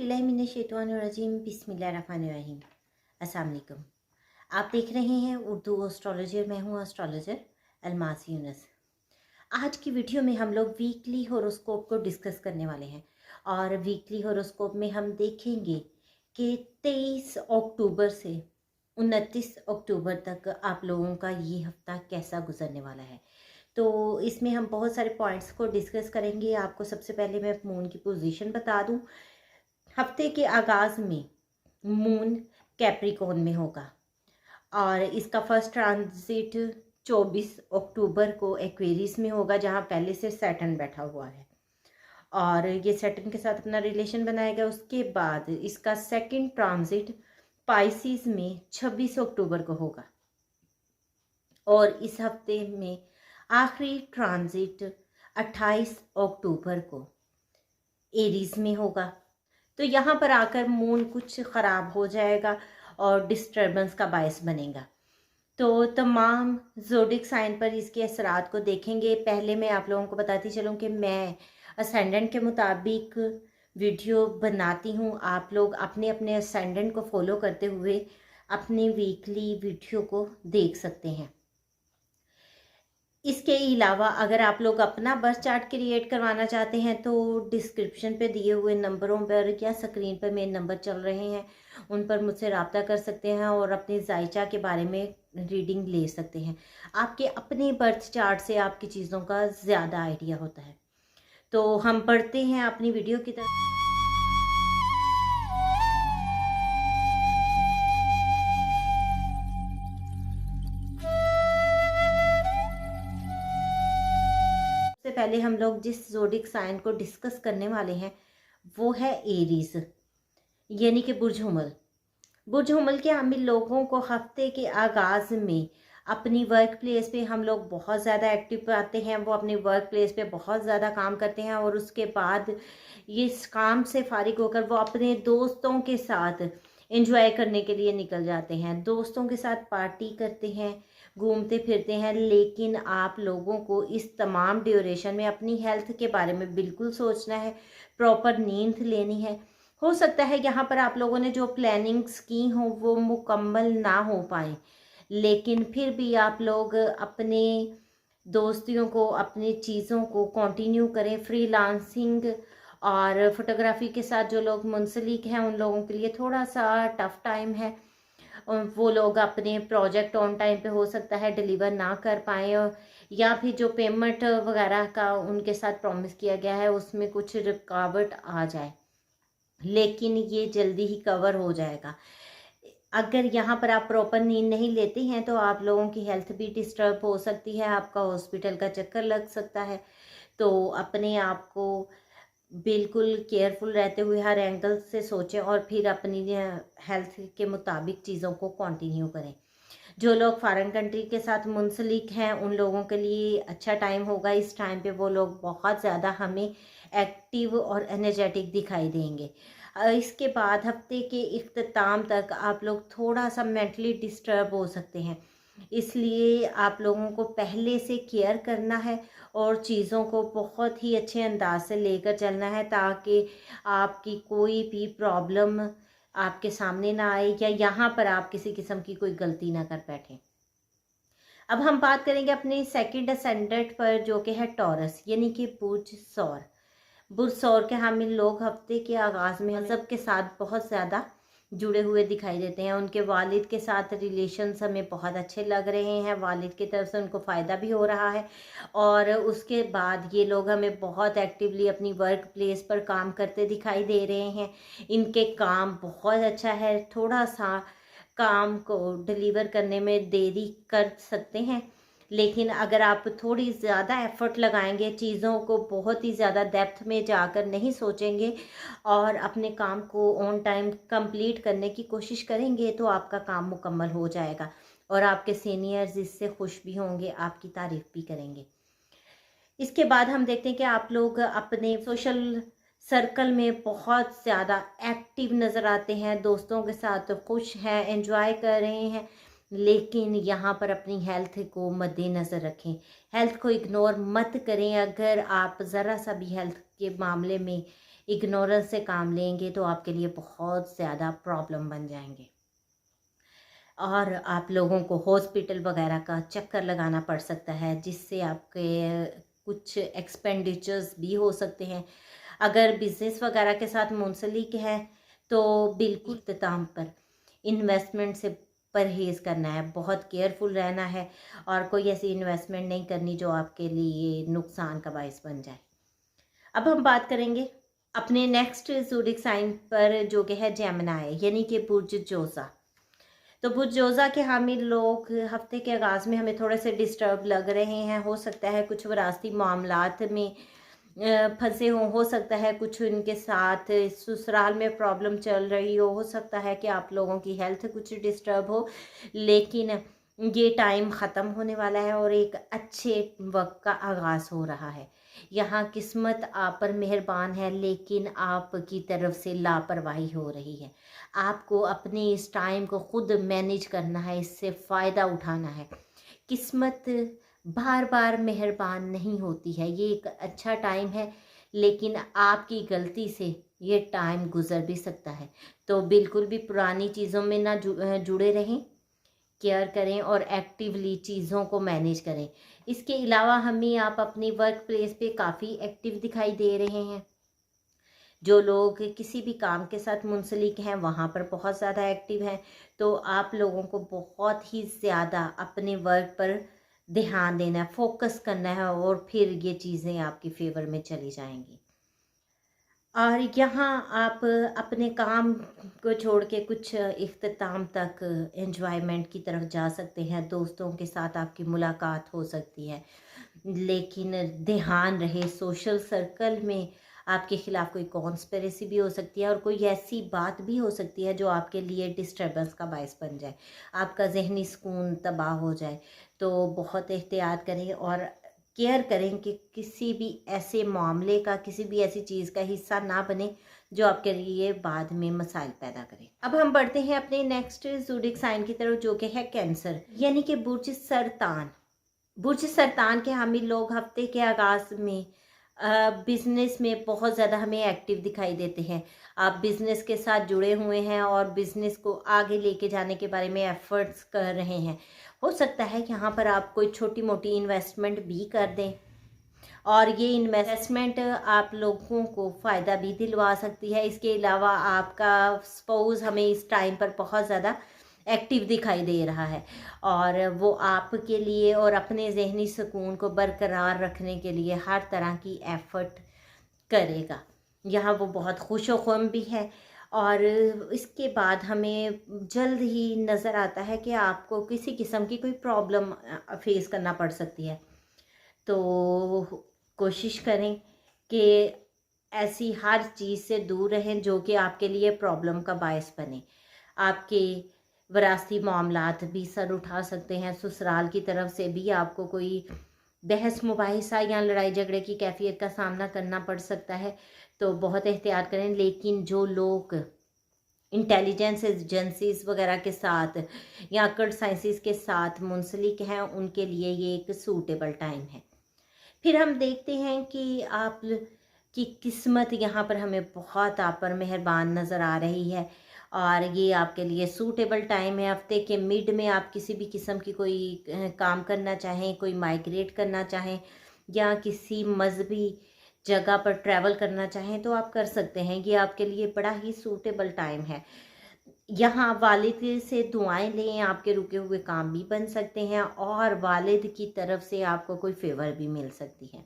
औज़ुबिल्लाहिमिनश्शैतानिर्रजीम बिस्मिल्लाहिर्रहमानिर्रहीम। अस्सलाम वालेकुम। आप देख रहे हैं उर्दू एस्ट्रोलॉजर। मैं हूँ एस्ट्रोलॉजर अलमास यूनुस। आज की वीडियो में हम लोग वीकली हॉरोस्कोप को डिस्कस करने वाले हैं और वीकली हॉरोस्कोप में हम देखेंगे कि 23 अक्टूबर से 29 अक्टूबर तक आप लोगों का ये हफ्ता कैसा गुजरने वाला है। तो इसमें हम बहुत सारे पॉइंट्स को डिस्कस करेंगे। आपको सबसे पहले मैं मून की पोजीशन बता दूं। हफ्ते के आगाज़ में मून कैप्रिकॉर्न में होगा और इसका फर्स्ट ट्रांजिट 24 अक्टूबर को एक्वेरियस में होगा, जहां पहले से सैटर्न बैठा हुआ है और ये सैटर्न के साथ अपना रिलेशन बनाएगा। उसके बाद इसका सेकंड ट्रांजिट पाइसिस में 26 अक्टूबर को होगा और इस हफ्ते में आखिरी ट्रांजिट 28 अक्टूबर को एरीज में होगा। तो यहाँ पर आकर मून कुछ ख़राब हो जाएगा और डिस्टर्बेंस का बायस बनेगा। तो तमाम ज़ोडिक साइन पर इसके असरात को देखेंगे। पहले मैं आप लोगों को बताती चलूँ कि मैं असेंडेंट के मुताबिक वीडियो बनाती हूँ। आप लोग अपने अपने असेंडेंट को फॉलो करते हुए अपनी वीकली वीडियो को देख सकते हैं। इसके अलावा अगर आप लोग अपना बर्थ चार्ट क्रिएट करवाना चाहते हैं तो डिस्क्रिप्शन पे दिए हुए नंबरों पर या स्क्रीन पर मेरे नंबर चल रहे हैं, उन पर मुझसे रब्ता कर सकते हैं और अपने जायचा के बारे में रीडिंग ले सकते हैं। आपके अपने बर्थ चार्ट से आपकी चीज़ों का ज़्यादा आइडिया होता है। तो हम पढ़ते हैं अपनी वीडियो की तरफ। सबसे पहले हम लोग जिस ज़ोडिक साइन को डिस्कस करने वाले हैं वो है एरीज, यानी कि बुर्ज हुमल। बुर्ज हुमल के हामिल लोगों को हफ्ते के आगाज़ में अपनी वर्क प्लेस पे हम लोग बहुत ज़्यादा एक्टिव पाते हैं। वो अपनी वर्क प्लेस पे बहुत ज़्यादा काम करते हैं और उसके बाद ये इस काम से फारिग होकर वो अपने दोस्तों के साथ एंजॉय करने के लिए निकल जाते हैं। दोस्तों के साथ पार्टी करते हैं, घूमते फिरते हैं। लेकिन आप लोगों को इस तमाम ड्यूरेशन में अपनी हेल्थ के बारे में बिल्कुल सोचना है, प्रॉपर नींद लेनी है। हो सकता है यहाँ पर आप लोगों ने जो प्लानिंग्स की हो वो मुकम्मल ना हो पाए, लेकिन फिर भी आप लोग अपने दोस्तियों को, अपनी चीज़ों को कंटिन्यू करें। फ्रीलांसिंग और फोटोग्राफी के साथ जो लोग मुंसलिक हैं उन लोगों के लिए थोड़ा सा टफ टाइम है। वो लोग अपने प्रोजेक्ट ऑन टाइम पे हो सकता है डिलीवर ना कर पाएँ या फिर जो पेमेंट वगैरह का उनके साथ प्रॉमिस किया गया है उसमें कुछ रुकावट आ जाए, लेकिन ये जल्दी ही कवर हो जाएगा। अगर यहाँ पर आप प्रॉपर नींद नहीं लेते हैं तो आप लोगों की हेल्थ भी डिस्टर्ब हो सकती है, आपका हॉस्पिटल का चक्कर लग सकता है। तो अपने आप को बिल्कुल केयरफुल रहते हुए हर एंगल से सोचें और फिर अपनी हेल्थ के मुताबिक चीज़ों को कंटिन्यू करें। जो लोग फॉरेन कंट्री के साथ मुंसलिक हैं उन लोगों के लिए अच्छा टाइम होगा। इस टाइम पे वो लोग बहुत ज़्यादा हमें एक्टिव और एनर्जेटिक दिखाई देंगे। इसके बाद हफ्ते के इख्तिताम तक आप लोग थोड़ा सा मेंटली डिस्टर्ब हो सकते हैं, इसलिए आप लोगों को पहले से केयर करना है और चीज़ों को बहुत ही अच्छे अंदाज से लेकर चलना है ताकि आपकी कोई भी प्रॉब्लम आपके सामने ना आए या यहाँ पर आप किसी किस्म की कोई गलती ना कर बैठें। अब हम बात करेंगे अपने सेकंड असेंडेंट पर जो कि है टॉरस, यानी कि बुर्ज सौर। बुर्ज सौर के हामिल लोग हफ्ते के आगाज़ में मज़हब के साथ बहुत ज़्यादा जुड़े हुए दिखाई देते हैं। उनके वालिद के साथ रिलेशंस हमें बहुत अच्छे लग रहे हैं, वालिद की तरफ से उनको फ़ायदा भी हो रहा है और उसके बाद ये लोग हमें बहुत एक्टिवली अपनी वर्क प्लेस पर काम करते दिखाई दे रहे हैं। इनके काम बहुत अच्छा है, थोड़ा सा काम को डिलीवर करने में देरी कर सकते हैं, लेकिन अगर आप थोड़ी ज़्यादा एफर्ट लगाएंगे, चीज़ों को बहुत ही ज़्यादा डेप्थ में जाकर नहीं सोचेंगे और अपने काम को ऑन टाइम कंप्लीट करने की कोशिश करेंगे तो आपका काम मुकम्मल हो जाएगा और आपके सीनियर्स इससे खुश भी होंगे, आपकी तारीफ़ भी करेंगे। इसके बाद हम देखते हैं कि आप लोग अपने सोशल सर्कल में बहुत ज़्यादा एक्टिव नज़र आते हैं, दोस्तों के साथ खुश हैं, एंजॉय कर रहे हैं, लेकिन यहाँ पर अपनी हेल्थ को मद्देनज़र रखें। हेल्थ को इग्नोर मत करें। अगर आप ज़रा सा भी हेल्थ के मामले में इग्नोरेंस से काम लेंगे तो आपके लिए बहुत ज़्यादा प्रॉब्लम बन जाएंगे और आप लोगों को हॉस्पिटल वगैरह का चक्कर लगाना पड़ सकता है, जिससे आपके कुछ एक्सपेंडिचर्स भी हो सकते हैं। अगर बिज़नेस वगैरह के साथ मुंसलिक है तो बिल्कुल इख्तिताम पर इन्वेस्टमेंट से परहेज़ करना है, बहुत केयरफुल रहना है और कोई ऐसी इन्वेस्टमेंट नहीं करनी जो आपके लिए नुकसान का बायस बन जाए। अब हम बात करेंगे अपने नेक्स्ट ज़ोडिक साइन पर, जो कि है जेमिनी यानी कि बुर्ज जोज़ा। तो बुर्ज जोज़ा के हामिल लोग हफ्ते के आगाज़ में हमें थोड़े से डिस्टर्ब लग रहे हैं। हो सकता है कुछ विरासती मामलात में फंसे हों, हो सकता है कुछ उनके साथ ससुराल में प्रॉब्लम चल रही हो सकता है कि आप लोगों की हेल्थ कुछ डिस्टर्ब हो, लेकिन ये टाइम ख़त्म होने वाला है और एक अच्छे वक्त का आगाज़ हो रहा है। यहाँ किस्मत आप पर मेहरबान है, लेकिन आपकी तरफ से लापरवाही हो रही है। आपको अपने इस टाइम को खुद मैनेज करना है, इससे फ़ायदा उठाना है। किस्मत बार बार मेहरबान नहीं होती है। ये एक अच्छा टाइम है, लेकिन आपकी गलती से ये टाइम गुज़र भी सकता है। तो बिल्कुल भी पुरानी चीज़ों में ना जुड़े रहें, केयर करें और एक्टिवली चीज़ों को मैनेज करें। इसके अलावा हमें आप अपनी वर्क प्लेस पे काफ़ी एक्टिव दिखाई दे रहे हैं। जो लोग किसी भी काम के साथ मुंसलिक हैं वहाँ पर बहुत ज़्यादा एक्टिव हैं। तो आप लोगों को बहुत ही ज़्यादा अपने वर्क पर ध्यान देना है, फोकस करना है और फिर ये चीज़ें आपकी फेवर में चली जाएंगी। और यहाँ आप अपने काम को छोड़ के कुछ इख्तिताम तक एंजॉयमेंट की तरफ जा सकते हैं। दोस्तों के साथ आपकी मुलाकात हो सकती है, लेकिन ध्यान रहे सोशल सर्कल में आपके ख़िलाफ़ कोई कॉन्स्पिरेसी भी हो सकती है और कोई ऐसी बात भी हो सकती है जो आपके लिए डिस्टर्बेंस का बायस बन जाए, आपका ज़हनी सुकून तबाह हो जाए। तो बहुत एहतियात करें और केयर करें कि किसी भी ऐसे मामले का, किसी भी ऐसी चीज़ का हिस्सा ना बने जो आपके लिए बाद में मसाइल पैदा करे। अब हम बढ़ते हैं अपने नेक्स्ट ज़ोडिक साइन की तरफ, जो कि है कैंसर यानी कि बुर्ज सरतान। बुर्ज सरतान के हामिल लोग हफ्ते के आगाज़ में बिज़नेस में बहुत ज़्यादा हमें एक्टिव दिखाई देते हैं। आप बिज़नेस के साथ जुड़े हुए हैं और बिज़नेस को आगे लेके जाने के बारे में एफ़र्ट्स कर रहे हैं। हो सकता है यहाँ पर आप कोई छोटी मोटी इन्वेस्टमेंट भी कर दें और ये इन्वेस्टमेंट आप लोगों को फ़ायदा भी दिलवा सकती है। इसके अलावा आपका स्पाउस हमें इस टाइम पर बहुत ज़्यादा एक्टिव दिखाई दे रहा है और वो आपके लिए और अपने ज़हनी सुकून को बरकरार रखने के लिए हर तरह की एफ़र्ट करेगा। यहाँ वो बहुत खुश-व-ख़ुम भी है और इसके बाद हमें जल्द ही नज़र आता है कि आपको किसी किस्म की कोई प्रॉब्लम फेस करना पड़ सकती है। तो कोशिश करें कि ऐसी हर चीज़ से दूर रहें जो कि आपके लिए प्रॉब्लम का बायस बने। आपके विरासती मामलात भी सर उठा सकते हैं, ससुराल की तरफ से भी आपको कोई बहस मुबाहिसा या लड़ाई झगड़े की कैफियत का सामना करना पड़ सकता है। तो बहुत एहतियात करें। लेकिन जो लोग इंटेलिजेंस एजेंसीज़ वगैरह के साथ या अकड़ साइंसेस के साथ मुंसलिक हैं, उनके लिए ये एक सूटेबल टाइम है। फिर हम देखते हैं कि आप की किस्मत यहाँ पर हमें बहुत आप पर मेहरबान नज़र आ रही है और ये आपके लिए सूटेबल टाइम है। हफ्ते के मिड में आप किसी भी किस्म की कोई काम करना चाहें, कोई माइग्रेट करना चाहें या किसी मजहबी जगह पर ट्रैवल करना चाहें तो आप कर सकते हैं। ये आपके लिए बड़ा ही सूटेबल टाइम है। यहाँ वालिद से दुआएं लें, आपके रुके हुए काम भी बन सकते हैं और वालिद की तरफ से आपको कोई फेवर भी मिल सकती है।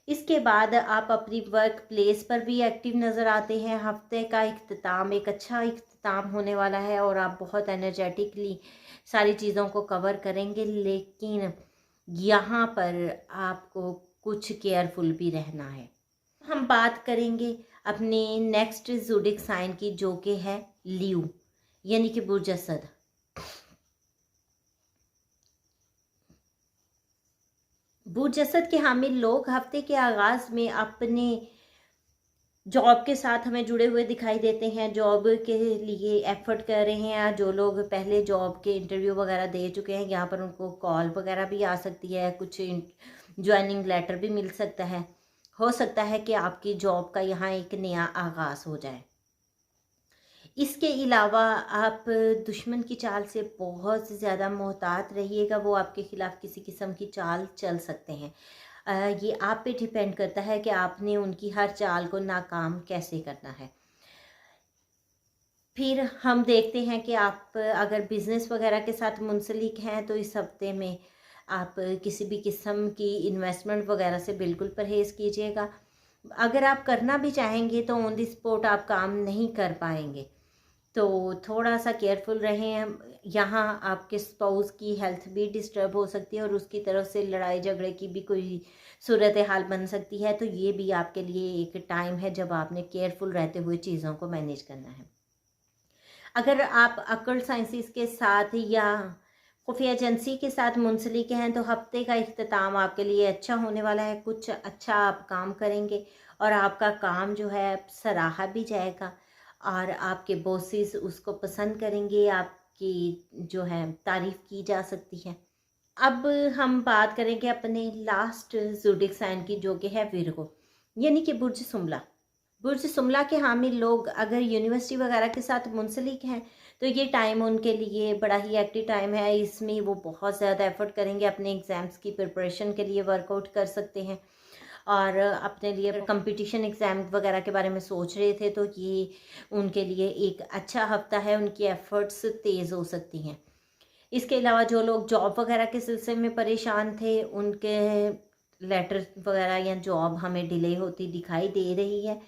इसके बाद आप अपनी वर्क प्लेस पर भी एक्टिव नज़र आते हैं। हफ्ते का इख्तिताम एक अच्छा इख्तिताम होने वाला है और आप बहुत एनर्जेटिकली सारी चीज़ों को कवर करेंगे, लेकिन यहाँ पर आपको कुछ केयरफुल भी रहना है। हम बात करेंगे अपने नेक्स्ट ज़ोडिक साइन की, जो कि है लियो यानी कि बुर्ज असद। बुर्ज असद के हामिल लोग हफ्ते के आगाज़ में अपने जॉब के साथ हमें जुड़े हुए दिखाई देते हैं, जॉब के लिए एफर्ट कर रहे हैं। जो लोग पहले जॉब के इंटरव्यू वगैरह दे चुके हैं, यहाँ पर उनको कॉल वगैरह भी आ सकती है, कुछ ज्वाइनिंग लेटर भी मिल सकता है। हो सकता है कि आपकी जॉब का यहाँ एक नया आगाज़ हो जाए। इसके अलावा आप दुश्मन की चाल से बहुत ज़्यादा मोहतात रहिएगा, वो आपके ख़िलाफ़ किसी किस्म की चाल चल सकते हैं। ये आप पे डिपेंड करता है कि आपने उनकी हर चाल को नाकाम कैसे करना है। फिर हम देखते हैं कि आप अगर बिज़नेस वगैरह के साथ मुंसलिक हैं तो इस हफ्ते में आप किसी भी किस्म की इन्वेस्टमेंट वगैरह से बिल्कुल परहेज़ कीजिएगा। अगर आप करना भी चाहेंगे तो ऑन द स्पॉट आप काम नहीं कर पाएंगे, तो थोड़ा-सा केयरफुल रहें। यहाँ आपके स्पाउस की हेल्थ भी डिस्टर्ब हो सकती है और उसकी तरफ से लड़ाई झगड़े की भी कोई सूरत हाल बन सकती है, तो ये भी आपके लिए एक टाइम है जब आपने केयरफुल रहते हुए चीज़ों को मैनेज करना है। अगर आप अकल्ट साइंसेस के साथ या खुफिया एजेंसी के साथ मुंसलिक हैं तो हफ्ते का इख्तिताम आपके लिए अच्छा होने वाला है। कुछ अच्छा आप काम करेंगे और आपका काम जो है सराहा भी जाएगा और आपके बॉसेस उसको पसंद करेंगे, आपकी जो है तारीफ़ की जा सकती है। अब हम बात करेंगे अपने लास्ट ज़ोडिएक साइन की, जो कि है विर्गो, यानी कि बुर्ज सुमला। बुर्ज सुमला के हामिल लोग अगर यूनिवर्सिटी वगैरह के साथ मुंसलिक हैं तो ये टाइम उनके लिए बड़ा ही एक्टिव टाइम है। इसमें वो बहुत ज़्यादा एफर्ट करेंगे, अपने एग्ज़ाम्स की प्रिपरेशन के लिए वर्कआउट कर सकते हैं और अपने लिए कंपटीशन एग्ज़ाम वगैरह के बारे में सोच रहे थे तो ये उनके लिए एक अच्छा हफ्ता है, उनकी एफ़र्ट्स तेज़ हो सकती हैं। इसके अलावा जो लोग जॉब वगैरह के सिलसिले में परेशान थे, उनके लेटर वगैरह या जॉब हमें डिले होती दिखाई दे रही है।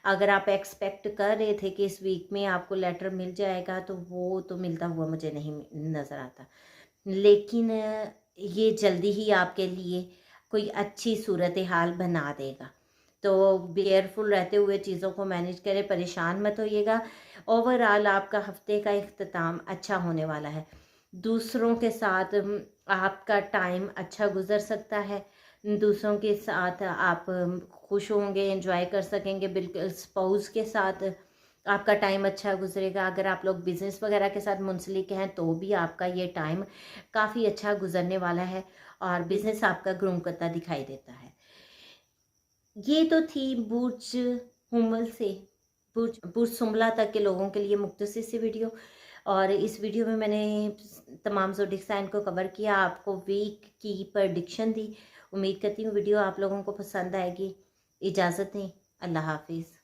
अगर आप एक्सपेक्ट कर रहे थे कि इस वीक में आपको लेटर मिल जाएगा तो वो तो मिलता हुआ मुझे नहीं नज़र आता, लेकिन ये जल्दी ही आपके लिए कोई अच्छी सूरत हाल बना देगा। तो केयरफुल रहते हुए चीज़ों को मैनेज करें, परेशान मत होइएगा। ओवरऑल आपका हफ्ते का इख्तिताम अच्छा होने वाला है। दूसरों के साथ आपका टाइम अच्छा गुजर सकता है, दूसरों के साथ आप खुश होंगे, एंजॉय कर सकेंगे। बिल्कुल स्पाउस के साथ आपका टाइम अच्छा गुजरेगा। अगर आप लोग बिज़नेस वगैरह के साथ मुंसलिक हैं तो भी आपका ये टाइम काफ़ी अच्छा गुजरने वाला है और बिज़नेस आपका ग्रूम करता दिखाई देता है। ये तो थी बुर्ज हुमल से बुर्ज बुर्ज सुमला तक के लोगों के लिए मुख्तसर सी वीडियो, और इस वीडियो में मैंने तमाम ज़ोडिएक साइन को कवर किया, आपको वीक की प्रडिक्शन दी। उम्मीद करती हूँ वीडियो आप लोगों को पसंद आएगी। इजाज़त दें, अल्लाह हाफिज़।